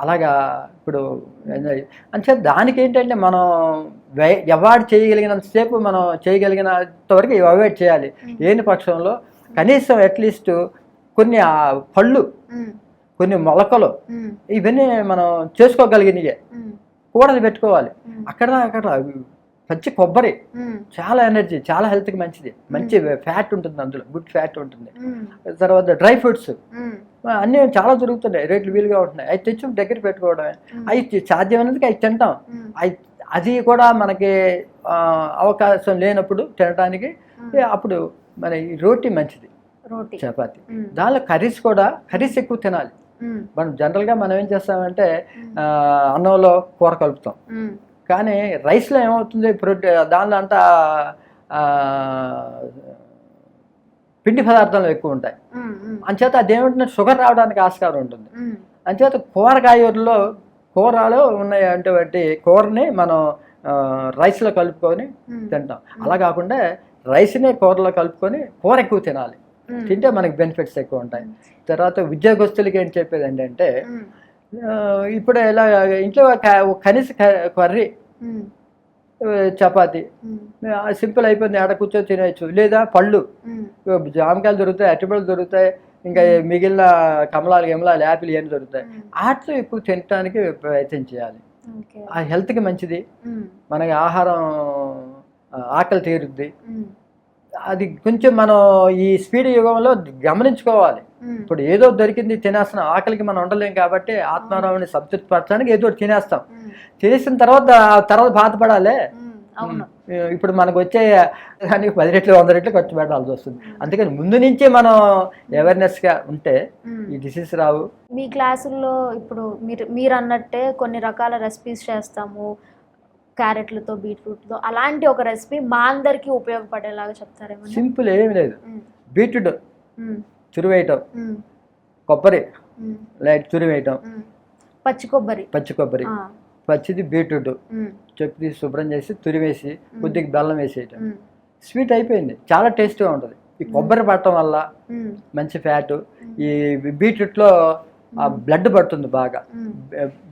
అలాగా ఇప్పుడు ఎంజాయ్ అంటే దానికి ఏంటంటే మనం అవాయిడ్ చేయగలిగినంతసేపు మనం చేయగలిగినంత వరకు అవాయిడ్ చేయాలి. లేని పక్షంలో కనీసం అట్లీస్ట్ కొన్ని పళ్ళు, కొన్ని మొలకలు ఇవన్నీ మనం చేసుకోగలిగినవి కూడలు పెట్టుకోవాలి. అక్కడ పచ్చి కొబ్బరి చాలా ఎనర్జీ, చాలా హెల్త్కి మంచిది. మంచి ఫ్యాట్ ఉంటుంది అందులో, గుడ్ ఫ్యాట్ ఉంటుంది. తర్వాత డ్రై ఫ్రూట్స్ అన్నీ చాలా దొరుకుతున్నాయి, రేట్లు వీలుగా ఉంటున్నాయి. అవి తెచ్చి దగ్గర పెట్టుకోవడమే. అవి సాధ్యమైనందుకు అవి తింటాం. అది కూడా మనకి అవకాశం లేనప్పుడు తినడానికి అప్పుడు మన ఈ రోటీ మంచిది, రోటీ చపాతి. దానిలో కర్రీస్ ఎక్కువ తినాలి. మనం జనరల్గా మనం ఏం చేస్తామంటే అన్నంలో కూర కలుపుతాం, కానీ రైస్లో ఏమవుతుంది దానిలో అంతా పిండి పదార్థాలు ఎక్కువ ఉంటాయి. అంచేత అదేమిటంటే షుగర్ రావడానికి ఆస్కారం ఉంటుంది. అంచేత కూరలో ఉన్నటువంటి కూరని మనం రైస్లో కలుపుకొని తింటాం. అలా కాకుండా రైస్ని కూరలో కలుపుకొని కూర ఎక్కువ తినాలి, తింటే మనకి బెనిఫిట్స్ ఎక్కువ ఉంటాయి. తర్వాత ఉద్యోగస్తులకి ఏం చెప్పేది ఏంటంటే ఇప్పుడు ఇలా ఇంట్లో కనీస కర్రీ, చపాతి సింపుల్ అయిపోయింది, ఆడ కూర్చొని తినేయచ్చు. లేదా పళ్ళు, జామకాయలు దొరుకుతాయి, అరటిపళ్ళు దొరుకుతాయి, ఇంకా మిగిలిన కమలాలు యాపిల్ ఏమి దొరుకుతాయి. వాటితో ఎక్కువ తినడానికి ప్రయత్నం చేయాలి. ఆ హెల్త్కి మంచిది, మనకి ఆహారం ఆకలి తీరుద్ది. అది కొంచెం మనం ఈ స్పీడ్ యుగంలో గమనించుకోవాలి. ఇప్పుడు ఏదో దొరికింది తినేస్తున్నాం, ఆకలికి మనం ఉండలేం కాబట్టి ఆత్మారావుని సంతృప్తి పరచడానికి ఏదో తినేస్తాం. తినేసిన తర్వాత బాధపడాలి. ఇప్పుడు మనకు వచ్చే దానికి 10 రెట్లు 100 రెట్లు ఖర్చు పెట్టాల్సి వస్తుంది. అందుకని ముందు నుంచి మనం అవేర్నెస్గా ఉంటే ఈ డిసీజ్ రావు. మీ క్లాసుల్లో ఇప్పుడు మీరు అన్నట్టే కొన్ని రకాల రెసిపీస్ చేస్తాము, క్యారెట్లతో బీట్రూట్తో. అలాంటి ఒక రెసిపీ మా అందరికీ ఉపయోగపడేలాగా చెప్తారేమో. సింపుల్, ఏమి లేదు. బీట్రూట్ తురివేయటం, కొబ్బరి లైట్ తురివేయటం, పచ్చి కొబ్బరి, పచ్చిది బీట్రూట్ చెప్పి శుభ్రం చేసి తురివేసి కొద్దిగా బెల్లం వేసేయటం, స్వీట్ అయిపోయింది. చాలా టేస్ట్గా ఉంటుంది. ఈ కొబ్బరి పట్టడం వల్ల మంచి ఫ్యాటు, ఈ బీట్రూట్లో ఆ బ్లడ్ పడుతుంది బాగా.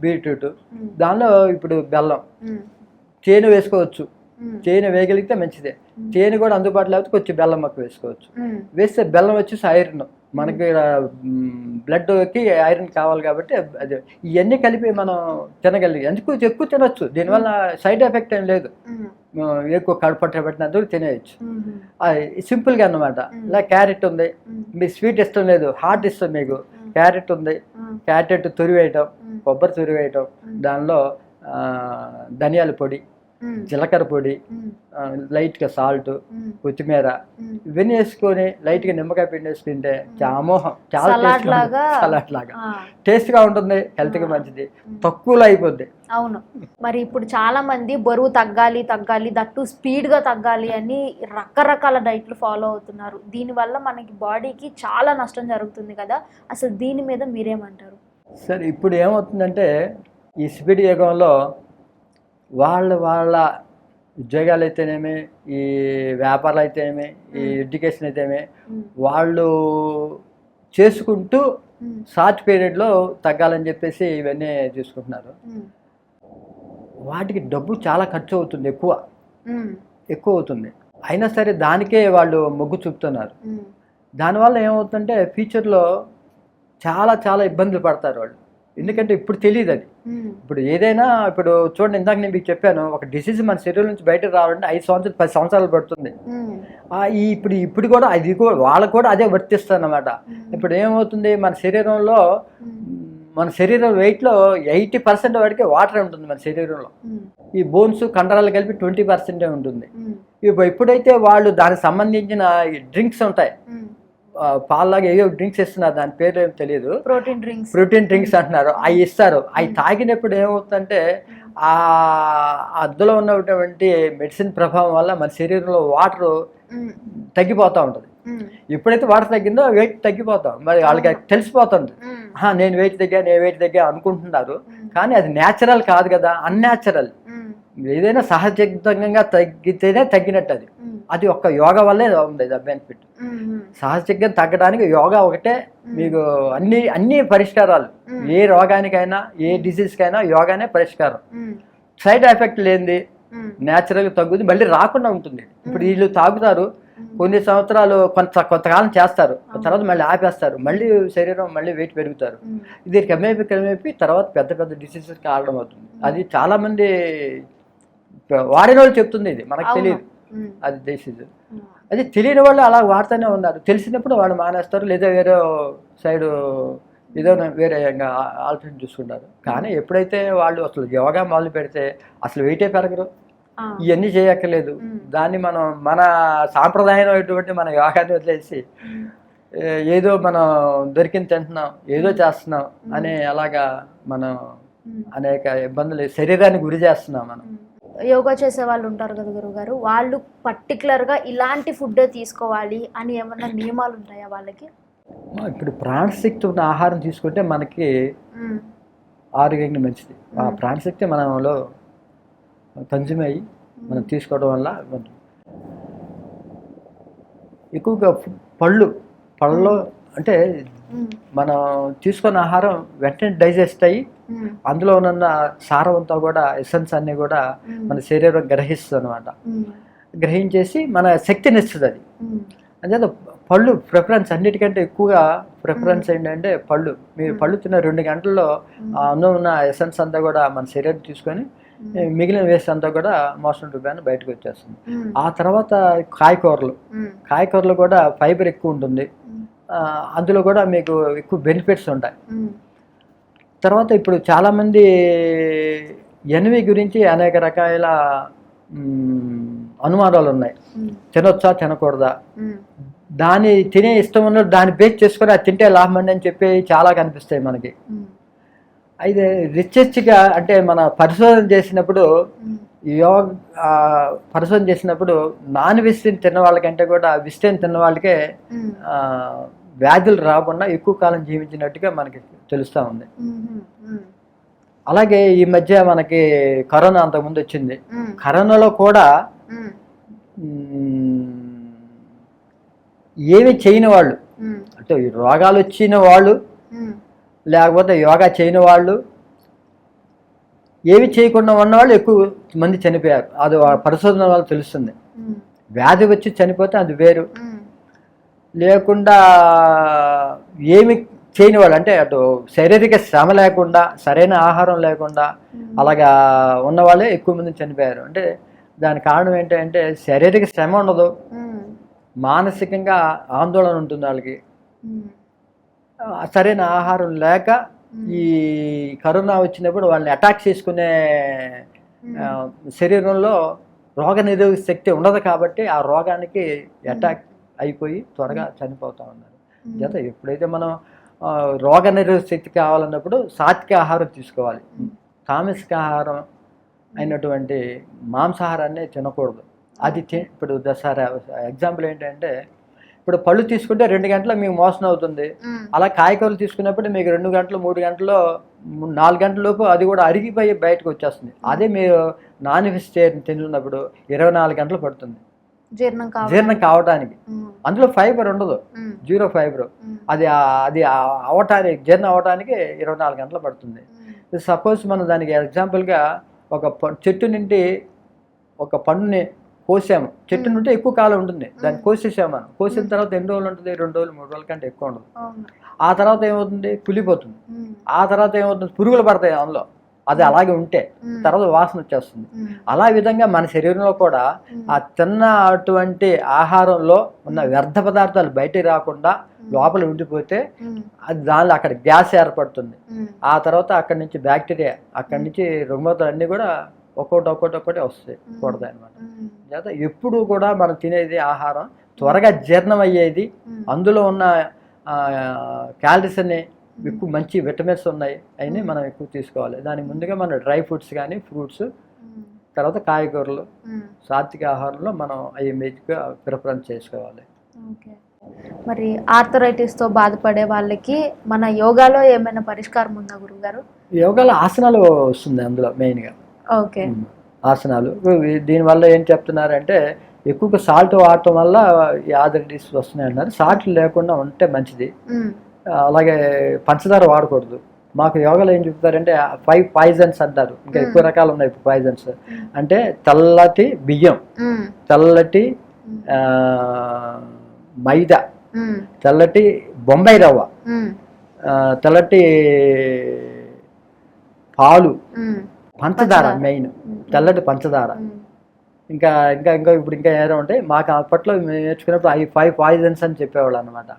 బీట్రూట్ దానిలో ఇప్పుడు బెల్లం, తేనె వేసుకోవచ్చు, తేనె వేయగలిగితే మంచిదే. తేనె కూడా అందుబాటులో లేకపోతే కొంచెం బెల్లం మొక్క వేసుకోవచ్చు. వేస్తే బెల్లం వచ్చేసి ఐరన్, మనకి బ్లడ్కి ఐరన్ కావాలి కాబట్టి అది ఇవన్నీ కలిపి మనం తినగలిగి అందుకు ఎక్కువ తినొచ్చు. దీనివల్ల సైడ్ ఎఫెక్ట్ ఏం లేదు, ఎక్కువ కడుపట్ట పెట్టినందుకు తినేయచ్చు. సింపుల్గా అన్నమాట. ఇలా క్యారెట్ ఉంది, మీకు స్వీట్ ఇష్టం లేదు, హాట్ ఇష్టం మీకు, క్యారెట్ ఉంది, క్యారెట్ తురివేయటం, కొబ్బరి తురివేయటం, దానిలో ధనియాల పొడి, జీలకర్ర పొడి, లైట్గా సాల్ట్, కొత్తిమీర ఇవన్నీ వేసుకొని లైట్గా నిమ్మకాయ పిండి వేసుకుంటే అమోహం, చాలా సలాడ్ లాగా టేస్ట్గా ఉంటుంది, హెల్త్కి మంచిది, తక్కువలో అయిపోద్ది. అవును. మరి ఇప్పుడు చాలా మంది బరువు తగ్గాలి దట్టు స్పీడ్గా తగ్గాలి అని రకరకాల డైట్లు ఫాలో అవుతున్నారు. దీనివల్ల మనకి బాడీకి చాలా నష్టం జరుగుతుంది కదా, అసలు దీని మీద మీరేమంటారు? సరే, ఇప్పుడు ఏమవుతుందంటే ఈ స్పీడ్ యుగంలో వాళ్ళ ఉద్యోగాలు అయితేనేమి, ఈ వ్యాపారాలు అయితేనేమి, ఈ ఎడ్యుకేషన్ అయితేనేమి, వాళ్ళు చేసుకుంటూ షార్ట్ పీరియడ్లో తగ్గాలని చెప్పేసి ఇవన్నీ చూసుకుంటున్నారు. వాటికి డబ్బు చాలా ఖర్చు అవుతుంది, ఎక్కువ అవుతుంది. అయినా సరే దానికే వాళ్ళు మొగ్గు చూపుతున్నారు. దానివల్ల ఏమవుతుందంటే ఫ్యూచర్లో చాలా ఇబ్బందులు పడతారు వాళ్ళు. ఎందుకంటే ఇప్పుడు తెలియదు అది. ఇప్పుడు ఏదైనా ఇప్పుడు చూడండి, ఇందాక నేను మీకు చెప్పాను, ఒక డిసీజ్ మన శరీరం నుంచి బయటకు రావాలంటే 5 సంవత్సరాలు 10 సంవత్సరాలు పడుతుంది. ఇప్పుడు కూడా అది వాళ్ళకు కూడా అదే వర్తిస్తుంది అన్నమాట. ఇప్పుడు ఏమవుతుంది, మన శరీరం వెయిట్లో 80% వరకే వాటర్ ఉంటుంది మన శరీరంలో. ఈ బోన్స్ కండరాలు కలిపి 20% ఉంటుంది. ఎప్పుడైతే వాళ్ళు దానికి సంబంధించిన డ్రింక్స్ ఉంటాయి, పాల్లాగా ఏవో డ్రింక్స్ ఇస్తున్నారు, దాని పేరు ఏమి తెలియదు, ప్రోటీన్ డ్రింక్స్ అంటున్నారు, అవి ఇస్తారు. అవి తాగినప్పుడు ఏమవుతుందంటే ఆ అద్దులో ఉన్నటువంటి మెడిసిన్ ప్రభావం వల్ల మన శరీరంలో వాటర్ తగ్గిపోతూ ఉంటుంది. ఎప్పుడైతే వాటర్ తగ్గిందో వెయిట్ తగ్గిపోతాం. మరి వాళ్ళకి తెలిసిపోతుంది, నేను వెయిట్ తగ్గా అనుకుంటున్నారు, కానీ అది న్యాచురల్ కాదు కదా, అన్యాచురల్. ఏదైనా సహజంగా తగ్గితేనే తగ్గినట్టు. అది ఒక్క యోగా వల్లే ఉంది బెనిఫిట్. సహజంగా తగ్గడానికి యోగా ఒకటే మీకు అన్ని పరిష్కారాలు. ఏ రోగానికైనా ఏ డిసీజ్కైనా యోగానే పరిష్కారం. సైడ్ ఎఫెక్ట్ లేనిది న్యాచురల్గా తగ్గుతుంది, మళ్ళీ రాకుండా ఉంటుంది. ఇప్పుడు వీళ్ళు తాగుతారు, కొన్ని సంవత్సరాలు కొంతకాలం చేస్తారు, తర్వాత మళ్ళీ ఆపేస్తారు, మళ్ళీ శరీరం మళ్ళీ వెయిట్ పెరుగుతారు. ఇది క్రమేపీ తర్వాత పెద్ద డిసీజెస్ కారణం అవుతుంది. అది చాలా మంది వాడిన వాళ్ళు చెప్తుంది, ఇది మనకు తెలియదు అది డిసీజ్. అది తెలియని వాళ్ళు అలా వాడుతూనే ఉన్నారు. తెలిసినప్పుడు వాళ్ళు మానేస్తారు, లేదా వేరే సైడు ఏదో వేరే ఆలోచన చూసుకుంటారు. కానీ ఎప్పుడైతే వాళ్ళు అసలు యోగా మొదలు పెడితే అసలు వెయిటే పెరగరు, ఇవన్నీ చేయక్కర్లేదు. దాన్ని మనం మన సాంప్రదాయమైనటువంటి మన యోగాన్ని వదిలేసి ఏదో మనం దొరికింది తింటున్నాం, ఏదో చేస్తున్నాం అనే అలాగా మనం అనేక ఇబ్బందులు శరీరాన్ని గురి చేస్తున్నాం మనం. యోగా చేసే వాళ్ళు ఉంటారు కదా గురుగారు, వాళ్ళు పర్టికులర్గా ఇలాంటి ఫుడ్ తీసుకోవాలి అని ఏమన్నా నియమాలు ఉంటాయా వాళ్ళకి? ఇప్పుడు ప్రాణశక్తి ఉన్న ఆహారం తీసుకుంటే మనకి ఆరోగ్యంగా మంచిది. ఆ ప్రాణశక్తి మనలో కన్జ్యూమ్ అయ్యి మనం తీసుకోవడం వల్ల ఎక్కువగా పళ్ళలో అంటే మనం తీసుకున్న ఆహారం వెంటనే డైజెస్ట్ అయ్యి అందులో ఉన్న సారం అంతా కూడా ఎసెన్స్ అన్ని కూడా మన శరీరం గ్రహిస్తుంది అనమాట. గ్రహించేసి మన శక్తిని ఇస్తుంది అది. అంతే పళ్ళు ప్రిఫరెన్స్ అన్నిటికంటే ఎక్కువగా ప్రిఫరెన్స్ ఏంటంటే పళ్ళు. మీరు పళ్ళు తిన్న 2 గంటల్లో అన్నం ఉన్న ఎసెన్స్ అంతా కూడా మన శరీరం తీసుకొని మిగిలిన వేస్ట్ అంతా కూడా మోషన్ రూపాయలు బయటకు వచ్చేస్తుంది. ఆ తర్వాత కాయకూరలు కూడా ఫైబర్ ఎక్కువ ఉంటుంది, అందులో కూడా మీకు ఎక్కువ బెనిఫిట్స్ ఉంటాయి. తర్వాత ఇప్పుడు చాలామంది ఎనిమి గురించి అనేక రకాల అనుమానాలు ఉన్నాయి. తినొచ్చా తినకూడదా, దాన్ని తినే ఇష్టం ఉన్నట్టు దాన్ని బేక్ చేసుకొని అది తింటే లాభం అండి అని చెప్పి చాలా కనిపిస్తాయి మనకి. అయితే రీసెర్చ్గా అంటే మన పరిశోధన చేసినప్పుడు నాన్ వెజిటేరియన్ తిన్న వాళ్ళకంటే కూడా వెజిటేరియన్ తిన్న వాళ్ళకే వ్యాధులు రాకుండా ఎక్కువ కాలం జీవించినట్టుగా మనకి తెలుస్తూ ఉంది. అలాగే ఈ మధ్య మనకి కరోనా అంతకుముందు వచ్చింది. కరోనాలో కూడా ఏమి చేయని వాళ్ళు, అంటే రోగాలు వచ్చిన వాళ్ళు లేకపోతే యోగా చేయని వాళ్ళు, ఏమి చేయకుండా ఉన్నవాళ్ళు ఎక్కువ మంది చనిపోయారు. అది పరిశోధన వల్ల తెలుస్తుంది. వ్యాధి వచ్చి చనిపోతే అది వేరు, లేకుండా ఏమి చేయని వాళ్ళు అంటే అటు శారీరక శ్రమ లేకుండా సరైన ఆహారం లేకుండా అలాగా ఉన్నవాళ్ళే ఎక్కువ మంది చనిపోయారు. అంటే దాని కారణం ఏంటంటే శారీరక శ్రమ ఉండదు, మానసికంగా ఆందోళన ఉంటుంది వాళ్ళకి. సరైన ఆహారం లేక ఈ కరోనా వచ్చినప్పుడు వాళ్ళని అటాక్ చేసుకునే శరీరంలో రోగ నిరోధక శక్తి ఉండదు కాబట్టి ఆ రోగానికి అటాక్ అయిపోయి త్వరగా చనిపోతూ ఉన్నారు. జత ఎప్పుడైతే మనం రోగ నిరోధక శక్తి కావాలన్నప్పుడు సాత్విక ఆహారం తీసుకోవాలి. తామసిక ఆహారం అయినటువంటి మాంసాహారాన్ని తినకూడదు. అది ఇప్పుడు దసరా ఎగ్జాంపుల్ ఏంటంటే, ఇప్పుడు పళ్ళు తీసుకుంటే 2 గంటల మీకు మోషన్ అవుతుంది. అలా కాయకూరలు తీసుకున్నప్పుడు మీకు 2 గంటలు 3 గంటల్లో 4 గంటల లోపు అది కూడా అరిగిపోయి బయటకు వచ్చేస్తుంది. అదే మీరు నాన్ వెజిటేరియన్ తిన్నప్పుడు 24 గంటలు పడుతుంది జీర్ణం కావడానికి. అందులో ఫైబర్ ఉండదు, 0 ఫైబర్. అది అవటానికి జీర్ణం అవటానికి 24 గంటలు పడుతుంది. సపోజ్ మనం దానికి ఎగ్జాంపుల్గా ఒక చెట్టు నుండి ఒక పండుని కోసాము, చెట్టు నుండి ఎక్కువ కాలం ఉంటుంది, దాన్ని కోసేసాము. మనం కోసిన తర్వాత ఎన్ని రోజులు ఉంటుంది? 2 రోజులు 3 రోజుల కంటే ఎక్కువ ఉండదు. ఆ తర్వాత ఏమవుతుంది? పులిపోతుంది. ఆ తర్వాత ఏమవుతుంది? పురుగులు పడతాయి అందులో, అది అలాగే ఉంటే తర్వాత వాసన వచ్చేస్తుంది. అలా విధంగా మన శరీరంలో కూడా ఆ తిన్న అటువంటి ఆహారంలో ఉన్న వ్యర్థ పదార్థాలు బయటికి రాకుండా లోపల ఉండిపోతే అది దానిలో అక్కడ గ్యాస్ ఏర్పడుతుంది. ఆ తర్వాత అక్కడి నుంచి బ్యాక్టీరియా, అక్కడి నుంచి రుగ్మతలు అన్నీ కూడా ఒక్కొక్కటి వస్తాయి కూడదు అనమాట. ఎప్పుడు కూడా మనం తినేది ఆహారం త్వరగా జీర్ణం అయ్యేది, అందులో ఉన్న క్యాలరీస్ అన్ని ఎక్కువ మంచి విటమిన్స్ ఉన్నాయి, అయినా మనం ఎక్కువ తీసుకోవాలి. దానికి ముందుగా మనం డ్రై ఫ్రూట్స్ కానీ ఫ్రూట్స్, తర్వాత కాయగూరలు, సాత్విక ఆహారంలో మనం అవి మెయిన్గా ప్రిఫరెన్స్ చేసుకోవాలి. మరి ఆర్థరైటిస్తో బాధపడే వాళ్ళకి మన యోగాలో ఏమైనా పరిష్కారం ఉందా గురుగారు? యోగాలో ఆసనాలు వస్తుంది అందులో మెయిన్గా. ఓకే, ఆసనాలు. దీనివల్ల ఏం చెప్తున్నారంటే ఎక్కువగా సాల్ట్ వాడటం వల్ల ఈ ఆర్థరైటిస్ వస్తున్నాయి అన్నారు. సాల్ట్ లేకుండా ఉంటే మంచిది. అలాగే పంచదార వాడకూడదు. మాకు యోగాలో ఏం చెప్తారంటే 5 పాయిజన్స్ అంటారు, ఇంకా ఎక్కువ రకాలు ఉన్నాయి పాయిజన్స్. అంటే తెల్లటి బియ్యం, తెల్లటి మైదా, తెల్లటి బొంబాయి రవ్వ, తెల్లటి పాలు, పంచదార, మెయిన్ తెల్లటి పంచదార, ఇంకా ఇంకా ఇంకా ఇప్పుడు ఇంకా ఏదో ఉంటాయి. మాకు అప్పట్లో నేర్చుకున్నప్పుడు 5 పాయిజన్స్ అని చెప్పేవాళ్ళు అనమాట.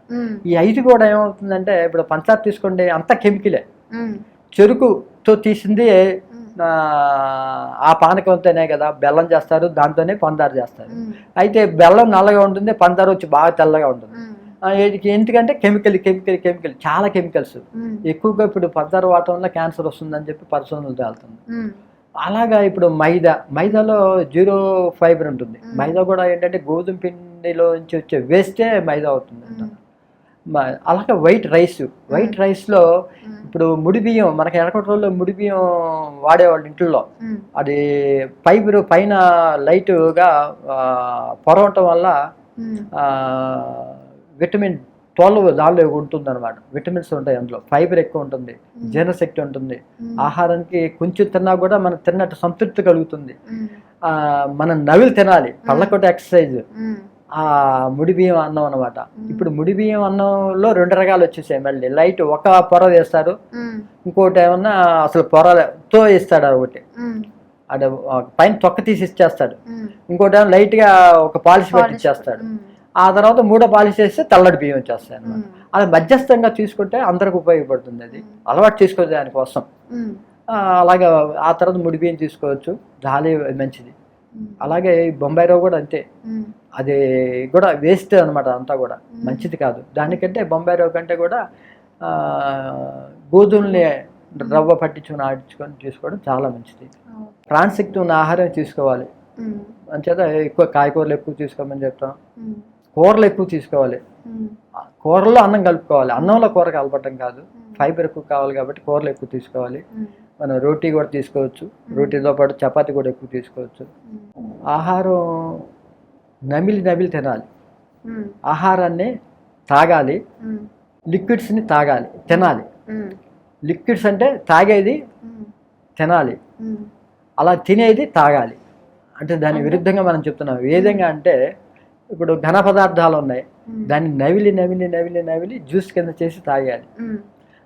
ఈ 5 కూడా ఏమవుతుందంటే, ఇప్పుడు పంచదార తీసుకోండి, అంతా కెమికలే. చెరుకుతో తీసింది ఆ పానకంతోనే కదా బెల్లం చేస్తారు, దాంతోనే పందారు చేస్తారు. అయితే బెల్లం నల్లగా ఉంటుంది, పందారు వచ్చి బాగా తెల్లగా ఉంటుంది. ఎందుకంటే కెమికల్ చాలా కెమికల్స్ ఎక్కువగా. ఇప్పుడు పందారు వాడటం వల్ల క్యాన్సర్ వస్తుందని చెప్పి పరిశోధనలు తేలుతుంది. అలాగా ఇప్పుడు మైదాలో 0 ఫైబర్ ఉంటుంది. మైదా కూడా ఏంటంటే గోధుమ పిండిలో నుంచి వచ్చే వేస్టే మైదా అవుతుంది అంట. అలాగే వైట్ రైస్లో ఇప్పుడు ముడి బియ్యం, మనకి ఎనకటి రోజుల్లో ముడి బియ్యం వాడేవాళ్ళు ఇంట్లో. అది ఫైబర్ పైన లైట్గా పొర ఉండటం వల్ల విటమిన్ 12 దానిలో ఉంటుంది అనమాట. విటమిన్స్ ఉంటాయి అందులో, ఫైబర్ ఎక్కువ ఉంటుంది, జీర్ణశక్తి ఉంటుంది. ఆహారానికి కొంచెం తిన్నా కూడా మనం తిన్నట్టు సంతృప్తి కలుగుతుంది. మనం నవిలు తినాలి, పళ్ళకొట్ట ఎక్సర్సైజ్ ఆ ముడి బియ్యం అన్నం అనమాట. ఇప్పుడు ముడి బియ్యం అన్నంలో 2 రకాలు వచ్చేసాయి. మళ్ళీ లైట్ ఒక పొర వేస్తారు, ఇంకోటి ఏమన్నా అసలు పొరతో ఇస్తాడు. ఒకటి అంటే పైన తొక్క తీసి ఇచ్చేస్తాడు, ఇంకోటి ఏమో లైట్గా ఒక పాలిష్ పెట్టి ఇచ్చేస్తాడు. ఆ తర్వాత 3వ పాలిష్ చేస్తే తెల్లటి బియ్యం వచ్చేస్తాయి అనమాట. అది మధ్యస్థంగా తీసుకుంటే అందరికి ఉపయోగపడుతుంది. అది అలవాటు చేసుకోవచ్చు దానికోసం. అలాగే ఆ తర్వాత ముడి బియ్యం తీసుకోవచ్చు, చాలా మంచిది. అలాగే బొంబాయి రవ్వ కూడా అంతే, అది కూడా వేస్ట్ అనమాట, అంతా కూడా మంచిది కాదు. దానికంటే బొంబాయి రవ్వ కంటే కూడా గోధుమల్ని రవ్వ పట్టించుకొని ఆడించుకొని తీసుకోవడం చాలా మంచిది. ప్రాణశక్తి ఉన్న ఆహారం తీసుకోవాలి. అంచేత ఎక్కువ కాయకూరలు ఎక్కువ తీసుకోమని చెప్తాం. కూరలు ఎక్కువ తీసుకోవాలి. కూరలో అన్నం కలుపుకోవాలి, అన్నంలో కూర కలపటం కాదు. ఫైబర్ ఎక్కువ కావాలి కాబట్టి కూరలు ఎక్కువ తీసుకోవాలి. మనం రోటీ కూడా తీసుకోవచ్చు, రోటీతో పాటు చపాతీ కూడా ఎక్కువ తీసుకోవచ్చు. ఆహారం నమిలి తినాలి. ఆహారాన్ని తాగాలి, లిక్విడ్స్ని తాగాలి, తినాలి. లిక్విడ్స్ అంటే తాగేది, తినాలి. అలా తినేది తాగాలి. అంటే దాని విరుద్ధంగా మనం చెప్తున్నాం. ఏ విధంగా అంటే ఇప్పుడు ఘన పదార్థాలు ఉన్నాయి, దాన్ని నవిలి జ్యూస్ కింద చేసి తాగాలి.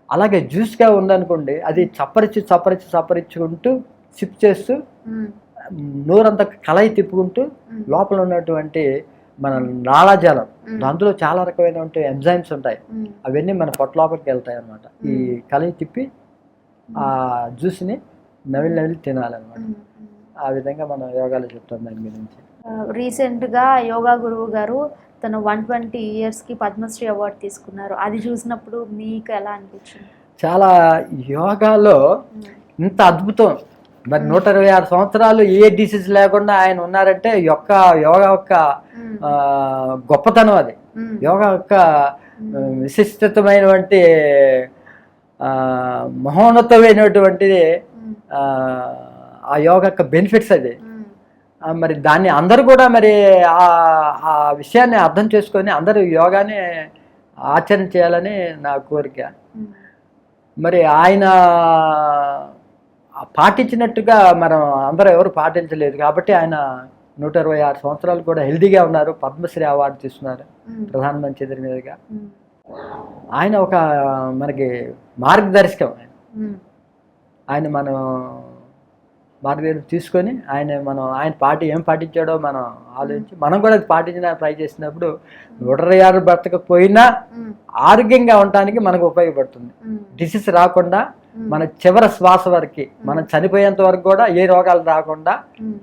అలాగే జ్యూస్గా ఉందనుకోండి, అది చప్పరించుకుంటూ సిప్ చేస్తూ నోరంతా కలయి తిప్పుకుంటూ లోపల ఉన్నటువంటి మన లాలాజలం, అందులో చాలా రకమైనటువంటి ఎంజైమ్స్ ఉంటాయి, అవన్నీ మన పొట్ట లోపలికి వెళ్తాయి అన్నమాట. ఈ కలయి తిప్పి ఆ జ్యూస్ని నవిలి తినాలన్నమాట. ఆ విధంగా మనం యోగాలో చెప్తాం దాని గురించి. రీసెంట్గా యోగా గురువు గారు తను 120 ఇయర్స్కి పద్మశ్రీ అవార్డు తీసుకున్నారు. అది చూసినప్పుడు మీకు ఎలా అనిపించింది? చాలా యోగాలో ఇంత అద్భుతం. మరి 126 సంవత్సరాలు ఏ డిసీజ్ లేకుండా ఆయన ఉన్నారంటే యోగా యొక్క గొప్పతనం. అది యోగా యొక్క విశిష్టమైనటువంటి మహోన్నతమైనటువంటిది ఆ యోగా యొక్క బెనిఫిట్స్. అది మరి దాన్ని అందరూ కూడా మరి ఆ విషయాన్ని అర్థం చేసుకొని అందరూ యోగాని ఆచరణ చేయాలని నా కోరిక. మరి ఆయన పాటించినట్టుగా మనం అందరూ ఎవరు పాటించలేదు కాబట్టి ఆయన 126 సంవత్సరాలు కూడా హెల్దీగా ఉన్నారు. పద్మశ్రీ అవార్డు తీసుకున్నారు ప్రధానమంత్రి ఎదురు మీదుగా. ఆయన ఒక మనకి మార్గదర్శకం. ఆయన మనం మార్గదర్శకం తీసుకొని ఆయన ఏం పాటించాడో మనం ఆలోచించి మనం కూడా అది పాటించడానికి ట్రై చేసినప్పుడు 126 బ్రతకపోయినా ఆరోగ్యంగా ఉండటానికి మనకు ఉపయోగపడుతుంది. డిసీజ్ రాకుండా మన చివరి శ్వాస వరకు, మనం చనిపోయేంత వరకు కూడా ఏ రోగాలు రాకుండా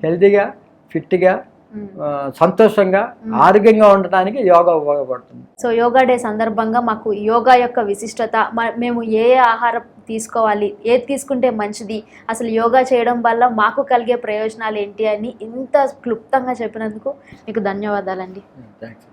హెల్తీగా, ఫిట్గా, సంతోషంగా, ఆరోగ్యంగా ఉండటానికి యోగా ఉపయోగపడుతుంది. సో యోగా డే సందర్భంగా మాకు యోగా యొక్క విశిష్టత, మేము ఏ ఆహారం తీసుకోవాలి, ఏది తీసుకుంటే మంచిది, అసలు యోగా చేయడం వల్ల మాకు కలిగే ప్రయోజనాలు ఏంటి అని ఇంత క్లుప్తంగా చెప్పినందుకు మీకు ధన్యవాదాలండి. థ్యాంక్స్.